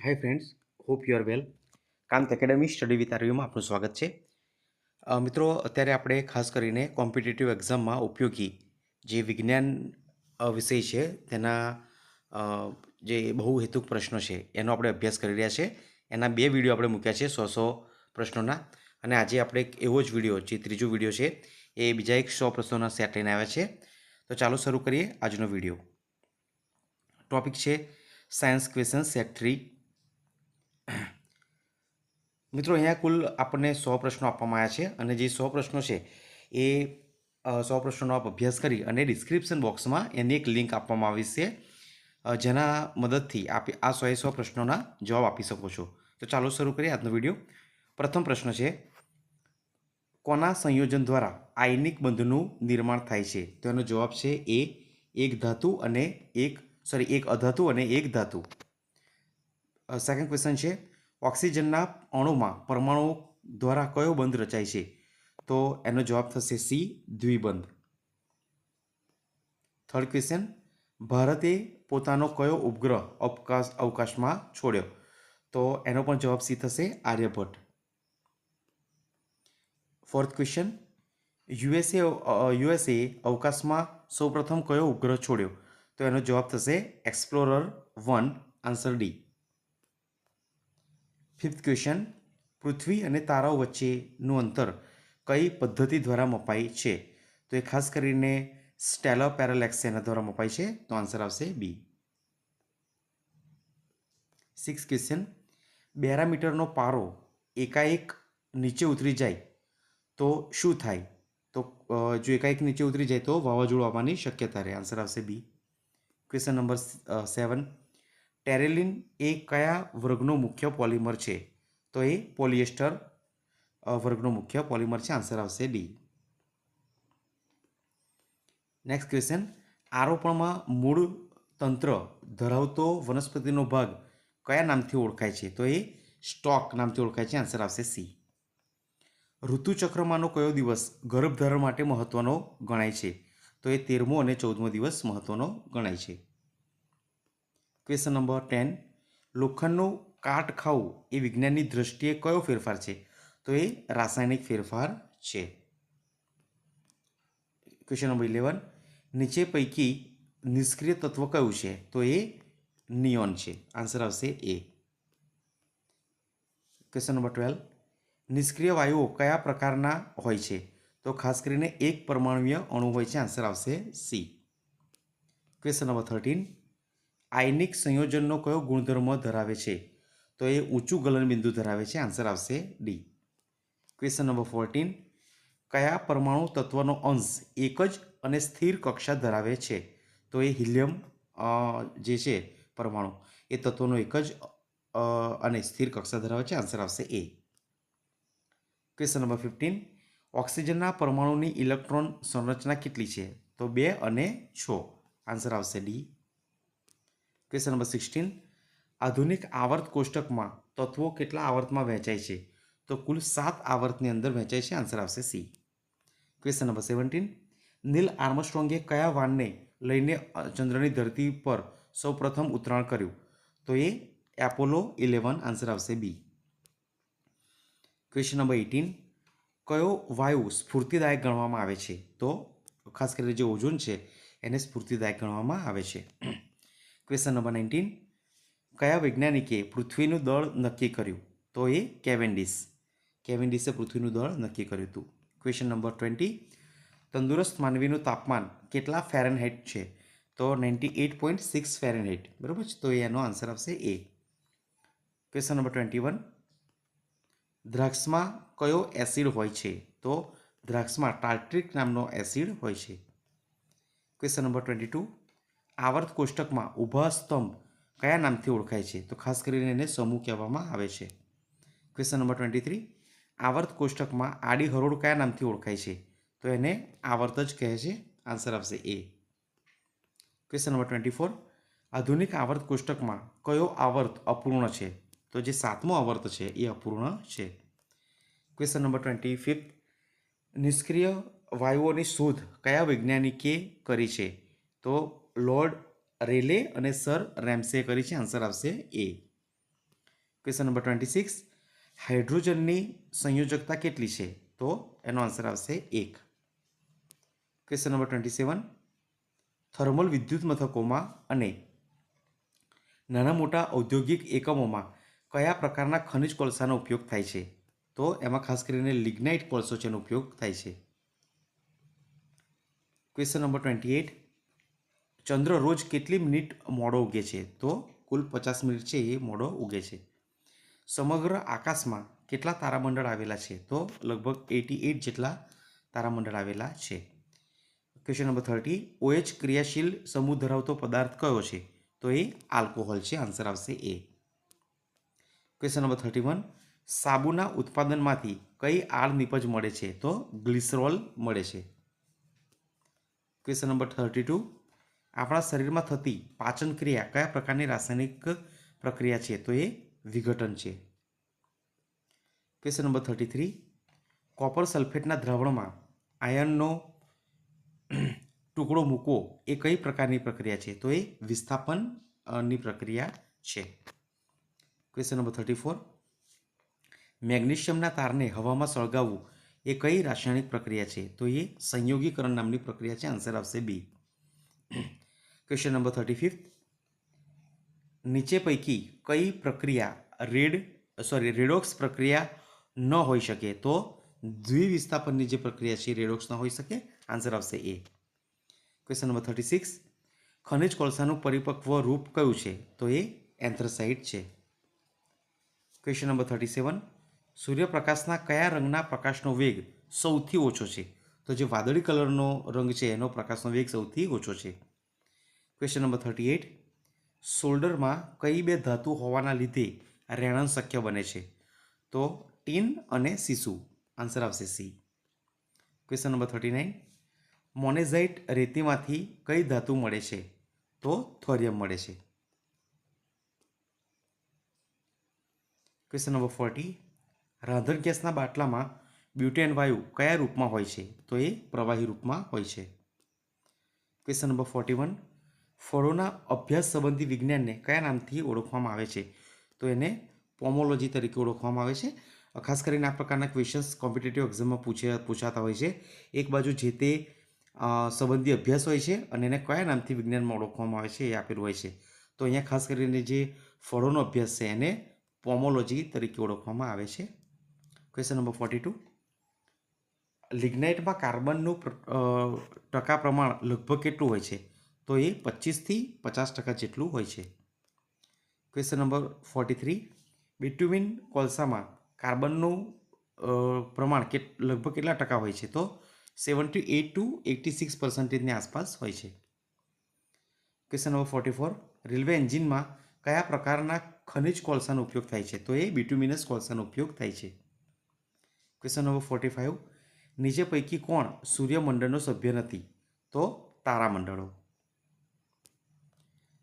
Hi friends, hope you are well. Kant academy study with આરયુમાં આપનું સ્વાગત છે. મિત્રો, અત્યારે આપણે ખાસ કરીને કોમ્પિટિટિવ એક્ઝામમાં ઉપયોગી જે વિજ્ઞાન વિષય છે તેના અ, જે બહુ હેતુક પ્રશ્નો છે એનો આપણે અભ્યાસ કરી રહ્યા છે. એના બે વિડીયો આપણે મૂક્યા છે 100 પ્રશ્નોના, અને આજે આપણે એક એવો જ વિડીયો, જે ત્રીજો વિડીયો છે એ બીજા એક 100 પ્રશ્નોના સેટ લઈને આવ્યા છે. તો ચાલો શરૂ કરીએ આજનો વિડીયો. ટોપિક છે સાયન્સ ક્વેશ્ચન સેટ 3. મિત્રો, અહીંયા કુલ આપણને 100 પ્રશ્નો આપવામાં આવ્યા છે, અને જે 100 પ્રશ્નો છે એ 100 પ્રશ્નોનો આપ અભ્યાસ કરી અને ડિસ્ક્રિપ્શન બોક્સમાં એની એક લિંક આપવામાં આવી છે, જેના મદદથી આપ આ 100 પ્રશ્નોના જવાબ આપી શકો છો. તો ચાલો શરૂ કરીએ આજનો વિડીયો. પ્રથમ પ્રશ્ન છે, કોના સંયોજન દ્વારા આયનિક બંધનું નિર્માણ થાય છે? તો એનો જવાબ છે એ, એક અધાતુ અને એક ધાતુ. સેકન્ડ ક્વેશ્ચન છે, ઓક્સિજનના અણુમાં પરમાણુ દ્વારા કયો બંધ રચાય છે? તો એનો જવાબ થશે સી, દ્વિબંધ. થર્ડ ક્વેશ્ચન, ભારતે પોતાનો કયો ઉપગ્રહ અવકાશમાં છોડ્યો? તો એનો પણ જવાબ સી થશે, આર્યભટ્ટ. ફોર્થ ક્વેશ્ચન, યુએસએ અવકાશમાં સૌપ્રથમ કયો ઉપગ્રહ છોડ્યો? તો એનો જવાબ થશે એક્સપ્લોરર-1, આન્સર ડી. ફિફ્થ ક્વેશ્ચન, પૃથ્વી અને તારાઓ વચ્ચેનું અંતર કઈ પદ્ધતિ દ્વારા મપાય છે? તો એ ખાસ કરીને સ્ટેલર પેરેલેક્સ એના દ્વારા મપાય છે, તો આન્સર આવશે બી. સિક્સ ક્વેશ્ચન, બેરામીટરનો પારો એકાએક નીચે ઉતરી જાય તો શું થાય? તો જો એકાએક નીચે ઉતરી જાય તો વાવાઝોડું આવવાની શક્યતા રહે, આન્સર આવશે બી. ક્વેશ્ચન નંબર 7, ટેરેલિન એ કયા વર્ગનો મુખ્ય પોલિમર છે? તો એ પોલિએસ્ટર વર્ગનો મુખ્ય પોલિમર છે, આન્સર આવશે ડી. નેક્સ્ટ ક્વેશ્ચન, આરોપણમાં મૂળ તંત્ર ધરાવતો વનસ્પતિનો ભાગ કયા નામથી ઓળખાય છે? તો એ સ્ટોક નામથી ઓળખાય છે, આન્સર આવશે સી. ઋતુચક્રમાંનો કયો દિવસ ગર્ભધારણ માટે મહત્વનો ગણાય છે? તો એ 13મો અને 14મો દિવસ મહત્વનો ગણાય છે. ક્વેશ્ચન નંબર 10, લોખંડનું કાટ ખાવું એ વિજ્ઞાનની દ્રષ્ટિએ કયો ફેરફાર છે? તો એ રાસાયણિક ફેરફાર છે. ક્વેશ્ચન નંબર 11, નીચે પૈકી નિષ્ક્રિય તત્વ કયું છે? તો એ નિયોન છે, આન્સર આવશે એ. ક્વેશ્ચન નંબર 12, નિષ્ક્રિય વાયુઓ કયા પ્રકારના હોય છે? તો ખાસ કરીને એક પરમાણુય અણુ હોય છે, આન્સર આવશે સી. ક્વેશ્ચન નંબર 13, આયનિક સંયોજનનો કયો ગુણધર્મ ધરાવે છે? તો એ ઊંચું ગલનબિંદુ ધરાવે છે, આન્સર આવશે ડી. ક્વેશ્ચન નંબર 14, કયા પરમાણુ તત્વનો અંશ એક જ અને સ્થિર કક્ષા ધરાવે છે? તો એ હિલિયમ જે છે પરમાણુ, એ તત્વનો એક જ અને સ્થિર કક્ષા ધરાવે છે, આન્સર આવશે એ. ક્વેશ્ચન નંબર 15, ઓક્સિજનના પરમાણુની ઇલેક્ટ્રોન સંરચના કેટલી છે? તો 2 અને 6, આન્સર આવશે ડી. ક્વેશ્ચન નંબર 16, આધુનિક આવર્ત કોષ્ટકમાં તત્વો કેટલા આવર્તમાં વહેંચાય છે? તો કુલ 7 આવર્તની અંદર વહેંચાય છે, આન્સર આવશે સી. ક્વેશ્ચન નંબર 17, નીલ આર્મસ્ટ્રોંગે કયા વાનને લઈને ચંદ્રની ધરતી પર સૌપ્રથમ ઉતરાણ કર્યું? તો એ એપોલો 11, આન્સર આવશે બી. ક્વેશ્ચન નંબર 18, કયો વાયુ સ્ફૂર્તિદાયક ગણવામાં આવે છે? તો ખાસ કરીને જે ઓઝોન છે એને સ્ફૂર્તિદાયક ગણવામાં આવે છે. ક્વેશ્ચન નંબર 19, કયા વૈજ્ઞાનિકે પૃથ્વીનું દળ નક્કી કર્યું? તો એ કેવેન્ડિસે પૃથ્વીનું દળ નક્કી કર્યું હતું. ક્વેશ્ચન નંબર 20, તંદુરસ્ત માનવીનું તાપમાન કેટલા ફેરનહાઇટ છે? તો 98.6 ફેરનહાઇટ, બરાબર છે, તો એનો આન્સર આવશે એ. ક્વેશ્ચન નંબર 21, દ્રાક્ષમાં કયો એસિડ હોય છે? તો દ્રાક્ષમાં ટાર્ટ્રિક નામનો એસિડ હોય છે. ક્વેશ્ચન નંબર 22, આવર્ત કોષ્ટકમાં ઊભા સ્તંભ કયા નામથી ઓળખાય છે? તો ખાસ કરીને એને સમૂહ કહેવામાં આવે છે. ક્વેશ્ચન નંબર 23, આવર્ત કોષ્ટકમાં આડી હરોળ કયા નામથી ઓળખાય છે? તો એને આવર્ત જ કહે છે, આન્સર આવશે એ. ક્વેશ્ચન નંબર 24, આધુનિક આવર્ત કોષ્ટકમાં કયો આવર્ત અપૂર્ણ છે? તો જે 7મો આવર્ત છે એ અપૂર્ણ છે. ક્વેશ્ચન નંબર 25, નિષ્ક્રિય વાયુઓની શોધ કયા વૈજ્ઞાનિકે કરી છે? તો લોર્ડ રેલે અને સર રેમ્સે કરી છે, આન્સર આવશે એ. ક્વેશ્ચન નંબર 26, હાઇડ્રોજનની સંયોજકતા કેટલી છે? તો એનો આન્સર આવશે 1. ક્વેશ્ચન નંબર 27, થર્મલ વિદ્યુત મથકોમાં અને નાના મોટા ઔદ્યોગિક એકમોમાં કયા પ્રકારના ખનિજ કોલસાનો ઉપયોગ થાય છે? તો એમાં ખાસ કરીને લિગ્નાઇટ કોલસો છે એનો ઉપયોગ થાય છે. ક્વેશ્ચન નંબર 28, ચંદ્ર રોજ કેટલી મિનિટ મોડો ઉગે છે? તો કુલ 50 મિનિટ છે એ મોડો ઉગે છે. સમગ્ર આકાશમાં કેટલા તારામંડળ આવેલા છે? તો લગભગ 88 જેટલા તારામંડળ આવેલા છે. ક્વેશ્ચન નંબર 30, OH ક્રિયાશીલ સમૂહ ધરાવતો પદાર્થ કયો છે? તો એ આલ્કોહોલ છે. આન્સર આવશે એ. ક્વેશ્ચન નંબર 31, સાબુના ઉત્પાદનમાંથી કઈ આડ નીપજ મળે છે? તો ગ્લિસરોલ મળે છે. ક્વેશ્ચન નંબર 32, આપણા શરીરમાં થતી પાચન ક્રિયા કયા પ્રકારની રાસાયણિક પ્રક્રિયા છે? તો એ વિઘટન છે. ક્વેશ્ચન નંબર 33, કોપર સલ્ફેટના દ્રાવણમાં આયર્નનો ટુકડો મૂકવો એ કઈ પ્રકારની પ્રક્રિયા છે? તો એ વિસ્થાપનની પ્રક્રિયા છે. ક્વેશ્ચન નંબર 34, મેગ્નેશિયમના તારને હવામાં સળગાવવું એ કઈ રાસાયણિક પ્રક્રિયા છે? તો એ સંયોગીકરણ નામની પ્રક્રિયા છે. આન્સર આવશે બી. ક્વેશ્ચન નંબર 35, નીચે પૈકી કઈ પ્રક્રિયા રેડોક્સ પ્રક્રિયા ન હોઈ શકે? તો દ્વિવિસ્થાપનની જે પ્રક્રિયા છે રેડોક્સ ન હોઈ શકે. આન્સર આવશે એ. ક્વેશ્ચન નંબર 36, ખનિજ કોલસાનું પરિપક્વ રૂપ કયું છે? તો એ એન્થ્રેસાઇટ છે. ક્વેશ્ચન નંબર 37, સૂર્યપ્રકાશના કયા રંગના પ્રકાશનો વેગ સૌથી ઓછો છે? તો જે વાદળી કલરનો રંગ છે એનો પ્રકાશનો વેગ સૌથી ઓછો છે. ક્વેશ્ચન નંબર 38, સોલ્ડરમાં કઈ બે ધાતુ હોવાના લીધે રેણન શક્ય બને છે? તો ટીન અને સીસુ. આન્સર આવશે સી. ક્વેશ્ચન નંબર 39, મોનેઝાઇટ રેતીમાંથી કઈ ધાતુ મળે છે? તો થોરિયમ મળે છે. ક્વેશ્ચન નંબર 40, રાંધણ ગેસના બાટલામાં બ્યુટેન વાયુ કયા રૂપમાં હોય છે? તો એ પ્રવાહી રૂપમાં હોય છે. ક્વેશ્ચન નંબર 41, ફળોના અભ્યાસ સંબંધી વિજ્ઞાનને કયા નામથી ઓળખવામાં આવે છે? તો એને પોમોલોજી તરીકે ઓળખવામાં આવે છે. ખાસ કરીને આ પ્રકારના ક્વેશ્ચન્સ કોમ્પિટિટિવ એક્ઝામમાં પૂછાતા હોય છે. એક બાજુ જે તે સંબંધી અભ્યાસ હોય છે અને એને કયા નામથી વિજ્ઞાનમાં ઓળખવામાં આવે છે એ આપેલું હોય છે. તો અહીંયા ખાસ કરીને જે ફળોનો અભ્યાસ છે એને પોમોલોજી તરીકે ઓળખવામાં આવે છે. ક્વેશ્ચન નંબર 42, લિગ્નાઇટમાં કાર્બનનું ટકા પ્રમાણ લગભગ કેટલું હોય છે? તો એ 25થી 50% જેટલું હોય છે. ક્વેશ્ચન નંબર 43, બિટ્યુમિન કોલસામાં કાર્બનનું પ્રમાણ લગભગ કેટલા ટકા હોય છે? તો 78 to 86% આસપાસ હોય છે. ક્વેશ્ચન નંબર 44, રેલવે એન્જિનમાં કયા પ્રકારના ખનિજ કોલસાનો ઉપયોગ થાય છે? તો એ બિટ્યુમિનસ કોલસાનો ઉપયોગ થાય છે. ક્વેશ્ચન નંબર 45, નીચે પૈકી કોણ સૂર્યમંડળનો સભ્ય નથી? તો તારામંડળો.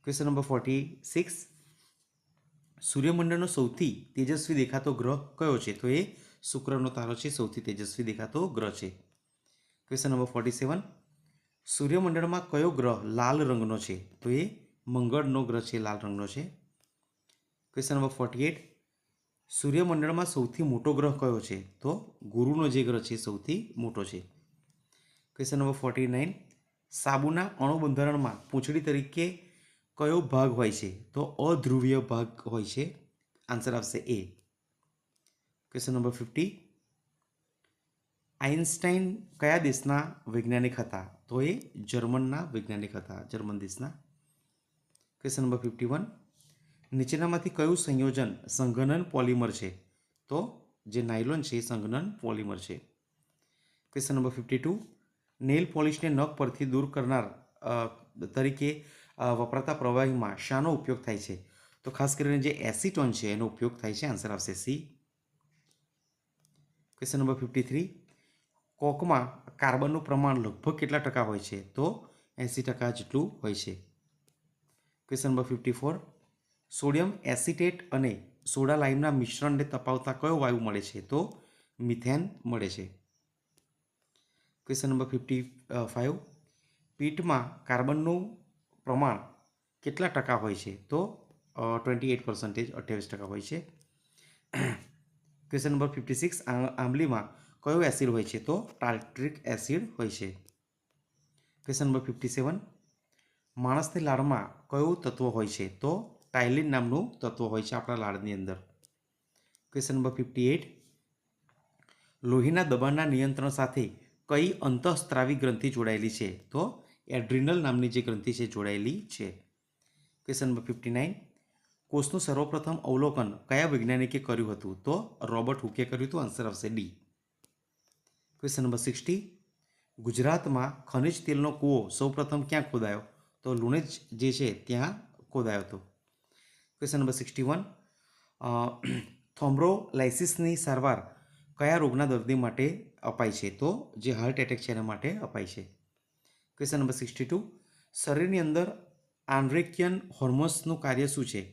ક્વેશ્ચન નંબર 46, સૂર્યમંડળનો સૌથી તેજસ્વી દેખાતો ગ્રહ કયો છે? તો એ શુક્રનો તારો છે સૌથી તેજસ્વી દેખાતો ગ્રહ છે. ક્વેશ્ચન નંબર 47, સૂર્યમંડળમાં કયો ગ્રહ લાલ રંગનો છે? તો એ મંગળનો ગ્રહ છે લાલ રંગનો છે. ક્વેશ્ચન નંબર 48, સૂર્યમંડળમાં સૌથી મોટો ગ્રહ કયો છે? તો ગુરુનો જે ગ્રહ છે સૌથી મોટો છે. ક્વેશ્ચન નંબર 49, સાબુના અણુ બંધારણમાં પૂંછડી તરીકે કયો ભાગ હોય છે? તો અધ્રુવીય ભાગ હોય છે. આન્સર આવશે એ. ક્વેશ્ચન નંબર 50, આઇન્સ્ટાઈન કયા દેશના વૈજ્ઞાનિક હતા? તો એ જર્મનના વૈજ્ઞાનિક હતા, જર્મન દેશના. ક્વેશ્ચન નંબર 51, નીચેનામાંથી કયું સંયોજન સંઘનન પોલિમર છે? તો જે નાયલોન છે એ સંઘનન પોલિમર છે. ક્વેશ્ચન નંબર 52, નેલ પોલિશને નખ પરથી દૂર કરનાર તરીકે વપરાતા પ્રવાહીમાં શાનો ઉપયોગ થાય છે? તો ખાસ કરીને જે એસિટોન છે એનો ઉપયોગ થાય છે. આન્સર આવશે સી. ક્વેશ્ચન નંબર 53, કોકમાં કાર્બનનું પ્રમાણ લગભગ કેટલા ટકા હોય છે? તો 80% જેટલું હોય છે. ક્વેશ્ચન નંબર 54, સોડિયમ એસિટેટ અને સોડા લાઇમના મિશ્રણને તપાવતા કયો વાયુ મળે છે? તો મિથેન મળે છે. ક્વેશ્ચન નંબર 55, પીટમાં કાર્બનનું પ્રમાણ કેટલા ટકા હોય છે? તો 28%, 28% હોય છે. ક્વેશ્ચન નંબર 56 આંબલીમાં કયો એસિડ હોય છે? તો ટાર્ટ્રિક એસિડ હોય છે. ક્વેશ્ચન નંબર 57 માણસની લાળમાં કયું તત્વ હોય છે? તો ટાઇલિન નામનું તત્વ હોય છે આપણા લાળની અંદર. ક્વેશ્ચન નંબર 58 લોહીના દબાણના નિયંત્રણ સાથે કઈ અંતઃસ્ત્રાવી ગ્રંથિ જોડાયેલી છે? તો એડ્રિનલ નામની જે ગ્રંથિ છે જોડાયેલી છે. ક્વેશ્ચન નંબર 59 કોષનું સર્વપ્રથમ અવલોકન કયા વૈજ્ઞાનિકે કર્યું હતું? તો રોબર્ટ હુકે કર્યું હતું. આન્સર આવશે ડી. ક્વેશ્ચન નંબર 60 ગુજરાતમાં ખનિજ તેલનો કૂવો સૌપ્રથમ ક્યાં ખોદાયો? તો લુણેજ જે છે ત્યાં ખોદાયો હતો. ક્વેશ્ચન નંબર 61 થોમ્બ્રોલાઇસિસની સારવાર કયા રોગના દર્દી માટે અપાય છે? તો જે હાર્ટ એટેક છે એના માટે અપાય છે. ક્વેશ્ચન નંબર 62 શરીરની અંદર આન્ડ્રેકિયન હોર્મોન્સનું કાર્ય શું છે?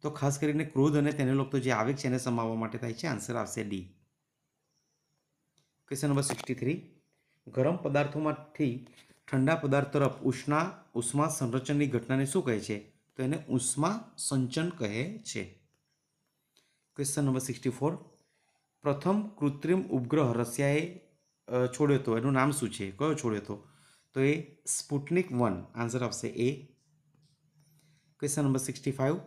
તો ખાસ કરીને ક્રોધ અને તેને લગતો જે આવેગ છે એને સમાવવા માટે થાય છે. આન્સર આવશે ડી. ક્વેશ્ચન નંબર 63 ગરમ પદાર્થોમાંથી ઠંડા પદાર્થ તરફ ઉષ્મા સંરચનની ઘટનાને શું કહે છે? તો એને ઉષ્મા સંચન કહે છે. ક્વેશ્ચન નંબર 64 પ્રથમ કૃત્રિમ ઉપગ્રહ રશિયાએ છોડ્યો હતો એનું નામ શું છે? કયો છોડ્યો હતો? તો એ સ્પુટનિક 1. આન્સર આવશે એ. ક્વેશ્ચન નંબર 65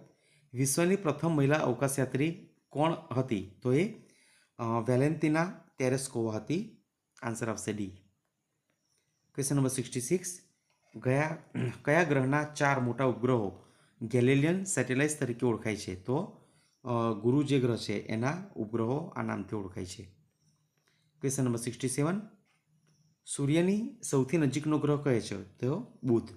વિશ્વની પ્રથમ મહિલા અવકાશયાત્રી કોણ હતી? તો એ વેલેન્ટિના તેરેસ્કોવા હતી. આન્સર આવશે ડી. ક્વેશ્ચન નંબર 66 કયા ગ્રહના 4 મોટા ઉપગ્રહો ગેલિલિયન સેટેલાઇટ્સ તરીકે ઓળખાય છે? તો ગુરુ જે ગ્રહ છે એના ઉપગ્રહો આ નામથી ઓળખાય છે. ક્વેશ્ચન નંબર 67 સૂર્યની સૌથી નજીકનો ગ્રહ કયો છે? તો બુધ.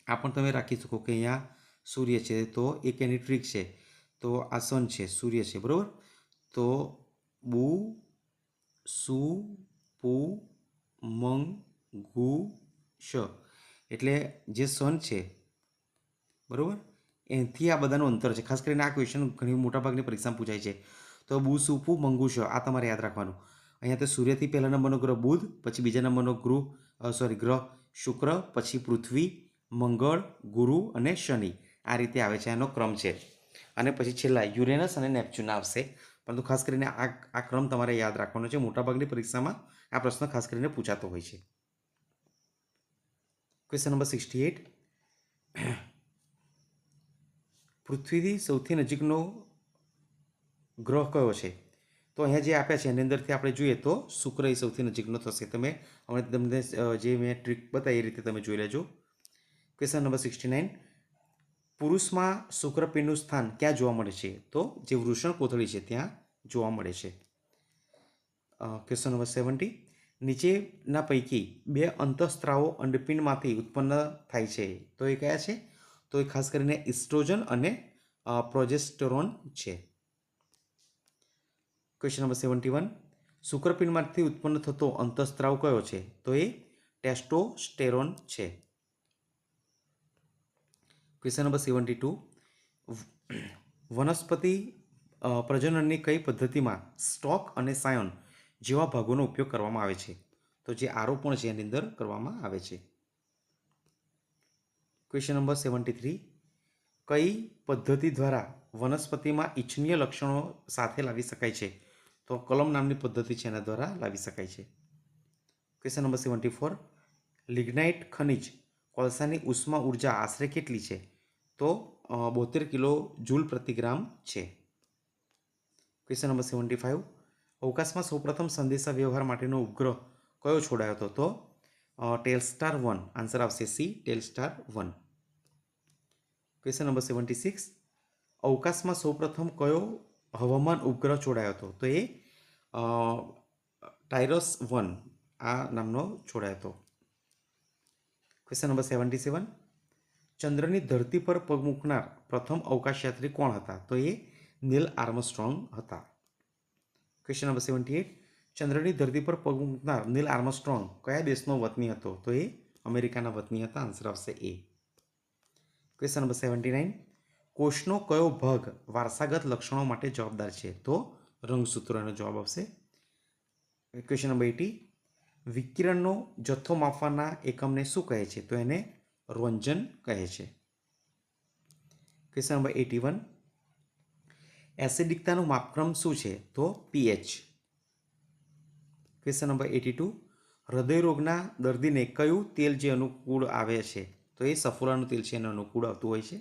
આ પણ તમે રાખી શકો કે અહીંયા સૂર્ય છે તો એક એની ટ્રીક છે. તો આ સન છે, સૂર્ય છે, બરાબર. તો બુ સુ પુ મંગ ગુ શ એટલે જે સન છે બરાબર એનાથી આ બધાનું અંતર છે. ખાસ કરીને આ ક્વેશ્ચન ઘણી મોટાભાગની પરીક્ષામાં પૂછાય છે. તો બુ સુપુ મંગુ શ આ તમારે યાદ રાખવાનું. અહીંયા તો સૂર્યથી પહેલા નંબરનો ગ્રહ બુધ, પછી બીજા નંબરનો ગ્રહ શુક્ર, પછી પૃથ્વી, મંગળ, ગુરુ અને શનિ. આ રીતે આવે છે, આનો ક્રમ છે. અને પછી છેલ્લા યુરેનસ અને નેપચ્યુન આવશે. પરંતુ ખાસ કરીને આ ક્રમ તમારે યાદ રાખવાનો છે. મોટાભાગની પરીક્ષામાં આ પ્રશ્ન ખાસ કરીને પૂછાતો હોય છે. ક્વેશ્ચન નંબર 68 પૃથ્વીથી સૌથી નજીકનો ગ્રહ કયો છે? તો અહીંયા જે આપ્યા છે એની અંદરથી આપણે જોઈએ તો શુક્ર એ સૌથી નજીકનો થશે. તમે હમણાં તમને જે મેં ટ્રીક બતાવી એ રીતે તમે જોઈ લેજો. ક્વેશ્ચન નંબર 69 પુરુષમાં શુક્રપિંડનું સ્થાન ક્યાં જોવા મળે છે? તો જે વૃષણ કોથળી છે ત્યાં જોવા મળે છે. ક્વેશ્ચન નંબર 70 નીચેના પૈકી 2 અંતઃસ્ત્રાવો અંડપિંડમાંથી ઉત્પન્ન થાય છે તો એ કયા છે? તો એ ખાસ કરીને ઇસ્ટ્રોજન અને પ્રોજેસ્ટેરોન છે. ક્વેશ્ચન નંબર 71 શુક્રપિંડમાંથી ઉત્પન્ન થતો અંતઃસ્ત્રાવ કયો છે? તો એ ટેસ્ટોસ્ટેરોન છે. ક્વેશ્ચન નંબર 72 વનસ્પતિ પ્રજનનની કઈ પદ્ધતિમાં સ્ટોક અને સાયન જેવા ભાગોનો ઉપયોગ કરવામાં આવે છે? તો જે આરોપણ છે એની અંદર કરવામાં આવે છે. ક્વેશ્ચન નંબર 73 કઈ પદ્ધતિ દ્વારા વનસ્પતિમાં ઇચ્છનીય લક્ષણો સાથે લાવી શકાય છે? તો કલમ નામની પદ્ધતિ છે એના દ્વારા લાવી શકાય છે. ક્વેશ્ચન નંબર 74 લિગ્નાઇટ ખનિજ કોલસાની ઉષ્મા ઉર્જા આશરે કેટલી છે? તો 72 કિલો જૂલ પ્રતિ ગ્રામ છે. ક્વેશ્ચન નંબર 75 અવકાશમાં સૌપ્રથમ સંદેશા વ્યવહાર માટેનો ઉપગ્રહ કયો છોડાયો હતો? તો ટેલસ્ટાર 1. આન્સર આવશે સી, ટેલસ્ટાર 1. ક્વેશ્ચન નંબર 76 અવકાશમાં સૌપ્રથમ કયો હવામાન ઉપગ્રહ છોડાયો હતો? તો એ ટાઇરસ 1 આ નામનો છોડાયો હતો. ક્વેશ્ચન નંબર 77 ચંદ્રની ધરતી પર પગ મૂકનાર પ્રથમ અવકાશયાત્રી કોણ હતા? તો એ નીલ આર્મસ્ટ્રોંગ હતા. ક્વેશ્ચન નંબર 78 ચંદ્રની ધરતી પર પગ મૂકનાર નીલ આર્મસ્ટ્રોંગ કયા દેશનો વતની હતો? તો એ અમેરિકાના વતની હતા. આન્સર આવશે એ. ક્વેશ્ચન નંબર 79 કોષનો કયો ભાગ વારસાગત લક્ષણો માટે જવાબદાર છે? તો રંગસૂત્રોનો જવાબ આવશે. ક્વેશ્ચન નંબર 80 વિકિરણનો જથ્થો માપવાના એકમને શું કહે છે? તો એને રોન્જન કહે છે. ક્વેશ્ચન નંબર 81 એસિડિકતાનું માપક્રમ શું છે? તો pH. ક્વેશ્ચન નંબર 82, હૃદયરોગના દર્દીને કયું તેલ જે અનુકૂળ આવે છે? તો એ સફોલાનું તેલ છે એને અનુકૂળ આવતું હોય છે.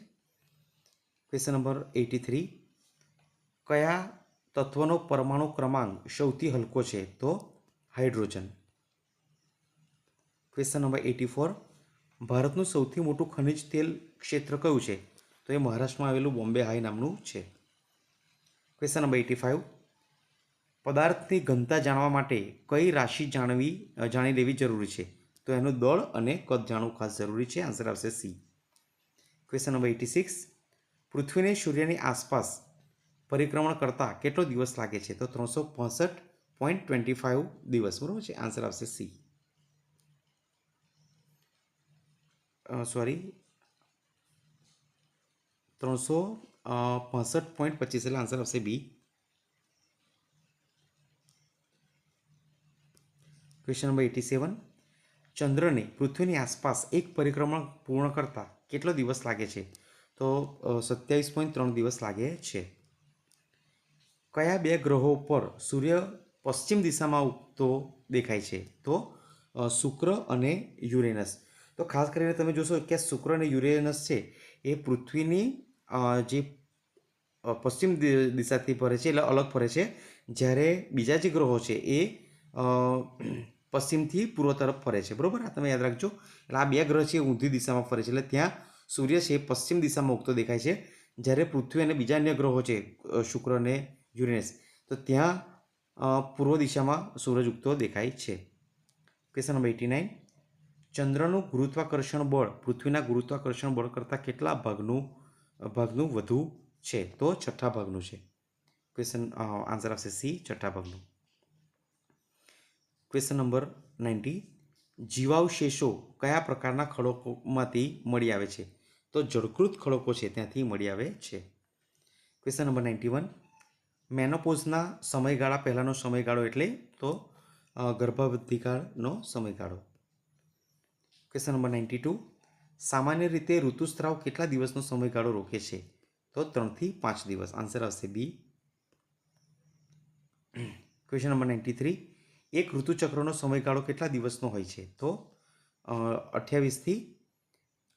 ક્વેશ્ચન નંબર 83, કયા તત્વનો પરમાણુ ક્રમાંક સૌથી હલકો છે? તો હાઇડ્રોજન. ક્વેશ્ચન નંબર 84, ભારતનું સૌથી મોટું ખનિજ તેલ ક્ષેત્ર કયું છે? તો એ મહારાષ્ટ્રમાં આવેલું બોમ્બે હાઈ નામનું છે. ક્વેશ્ચન નંબર 85, પદાર્થની ઘનતા જાણવા માટે કઈ રાશિ જાણી લેવી જરૂરી છે? તો એનું દળ અને કદ જાણવું ખાસ જરૂરી છે. આન્સર આવશે સી. ક્વેશ્ચન નંબર 86, પૃથ્વીને સૂર્યની આસપાસ પરિક્રમણ કરતા કેટલો દિવસ લાગે છે? તો 365.25 દિવસ. બરાબર છે. આન્સર આવશે સી. સોરી 365.25 એટલે આન્સર આવશે બી. ક્વેશ્ચન નંબર 87, ચંદ્રને પૃથ્વીની આસપાસ એક પરિક્રમણ પૂર્ણ કરતા કેટલો દિવસ લાગે છે? તો 27.3 દિવસ લાગે છે. કયા બે ગ્રહો પર સૂર્ય પશ્ચિમ દિશામાં ઉગતો દેખાય છે? તો શુક્ર અને યુરેનસ. તો ખાસ કરીને તમે જોશો કે શુક્ર અને યુરેનસ છે એ પૃથ્વીની જે પશ્ચિમ દિશાથી ફરે છે એટલે અલગ ફરે છે, જ્યારે બીજા જે ગ્રહો છે એ પશ્ચિમથી પૂર્વ તરફ ફરે છે. બરાબર, આ તમે યાદ રાખજો. એટલે આ બે ગ્રહ છે ઊંધી દિશામાં ફરે છે, એટલે ત્યાં સૂર્ય છે પશ્ચિમ દિશામાં ઉગતો દેખાય છે, જ્યારે પૃથ્વી અને બીજા અન્ય ગ્રહો છે શુક્ર અને યુરેનસ, તો ત્યાં પૂર્વ દિશામાં સૂરજ ઉગતો દેખાય છે. ક્વેશ્ચન નંબર 89, ચંદ્રનું ગુરુત્વાકર્ષણ બળ પૃથ્વીના ગુરુત્વાકર્ષણ બળ કરતાં કેટલા ભાગનું વધુ છે? તો છઠ્ઠા ભાગનું છે. ક્વેશ્ચન આન્સર આવશે સી, છઠ્ઠા ભાગનું. ક્વેશ્ચન નંબર 90, જીવાવશેષો કયા પ્રકારના ખડકોમાંથી મળી આવે છે? તો જળકૃત ખડકો છે ત્યાંથી મળી આવે છે. ક્વેશ્ચન નંબર 91, મેનોપોઝના સમયગાળા પહેલાંનો સમયગાળો એટલે? તો ગર્ભાવધિકાળનો સમયગાળો. ક્વેશ્ચન નંબર 92, સામાન્ય રીતે ઋતુસ્રાવ કેટલા દિવસનો સમયગાળો રોકે છે? તો 3 થી 5 દિવસ. આન્સર આવશે બી. ક્વેશ્ચન નંબર 93, એક ઋતુચક્રનો સમયગાળો કેટલા દિવસનો હોય છે? તો 28 થી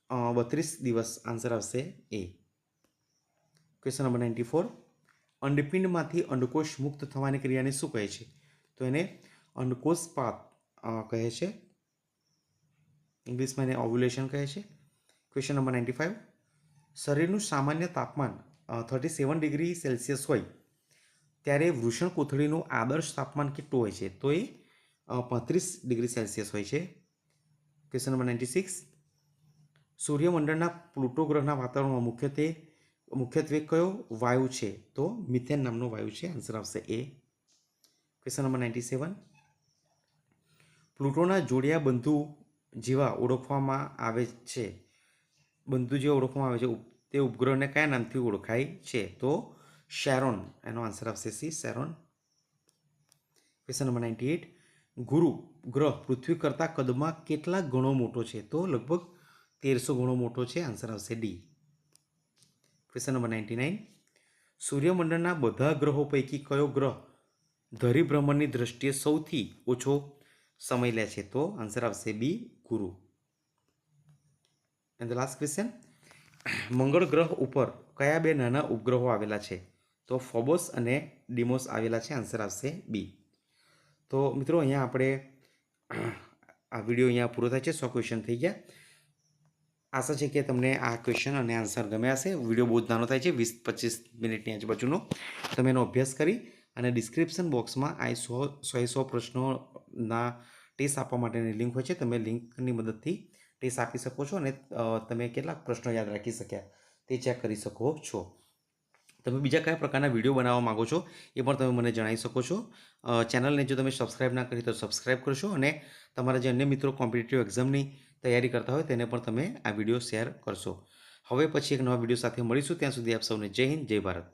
32 દિવસ. આન્સર આવશે એ. ક્વેશ્ચન નંબર 94, અંડપિંડમાંથી અંડકોષ મુક્ત થવાની ક્રિયાને શું કહે છે? તો એને અંડકોષપાત કહે છે. ઇંગ્લિશમાં એને ઓવ્યુલેશન કહે છે. ક્વેશ્ચન નંબર 95, શરીરનું સામાન્ય તાપમાન 37 ડિગ્રી સેલ્સિયસ હોય ત્યારે વૃષણ કોથળીનું આદર્શ તાપમાન કેટલું હોય છે? તો એ 35 ડિગ્રી સેલ્સિયસ હોય છે. ક્વેશ્ચન નંબર 96, સૂર્યમંડળના પ્લુટો ગ્રહના વાતાવરણમાં મુખ્યત્વે કયો વાયુ છે? તો મિથેન નામનો વાયુ છે. આન્સર આવશે એ. ક્વેશ્ચન નંબર 97, પ્લુટોના જોડિયા બંધુ જેવા ઓળખવામાં આવે છે તે ઉપગ્રહને કયા નામથી ઓળખાય છે? તો શેરોન. એનો આન્સર આવશે સી, શેરોન. ક્વેશ્ચન નંબર 98, ગુરુ ગ્રહ પૃથ્વી કરતાં કદમાં કેટલા ગણો મોટો છે? તો લગભગ 1300 ગણો મોટો છે. આન્સર આવશે ડી. ક્વેશ્ચન નંબર 99, સૂર્યમંડળના બધા ગ્રહો પૈકી કયો ગ્રહ ધરીભ્રમણની દ્રષ્ટિએ સૌથી ઓછો સમય લે છે? તો આન્સર આવશે બી, ગુરુ. એન્ડ ધ લાસ્ટ ક્વેશ્ચન, મંગળ ગ્રહ ઉપર કયા બે નાના ઉપગ્રહો આવેલા છે? તો ફોબોસ અને ડીમોસ આવેલા છે. આન્સર આવશે બી. તો મિત્રો અહીંયા આપણે આ વિડીયો અહીંયા પૂરો થાય છે. 100 ક્વેશ્ચન થઈ ગયા. આશા છે કે તમને આ ક્વેશ્ચન અને આન્સર ગમ્યા હશે. વિડીયો બહુ જ નાનો થાય છે, 20-25 મિનિટની આજુબાજુનો. તમે એનો અભ્યાસ કરી અને ડિસ્ક્રિપ્શન બોક્સમાં આ 100 પ્રશ્નોના ટેસ્ટ આપવા માટેની લિંક હોય છે. તમે લિંકની મદદથી ટેસ્ટ આપી શકો છો અને તમે કેટલાક પ્રશ્નો યાદ રાખી શક્યા તે ચેક કરી શકો છો. તમે બીજા કયા પ્રકારના વિડીયો બનાવવા માગો છો એ પણ તમે મને જણાવી શકો છો. ચેનલને જો તમે સબસ્ક્રાઈબ ના કરી તો સબસ્ક્રાઈબ કરશો અને તમારા જે અન્ય મિત્રો કોમ્પિટિટિવ એક્ઝામની તૈયારી કરતા હોય તેને પણ તમે આ વિડીયો શેર કરશો. હવે પછી એક નવા વિડીયો સાથે મળીશું. ત્યાં સુધી આપ સૌને જય હિન્દ, જય ભારત.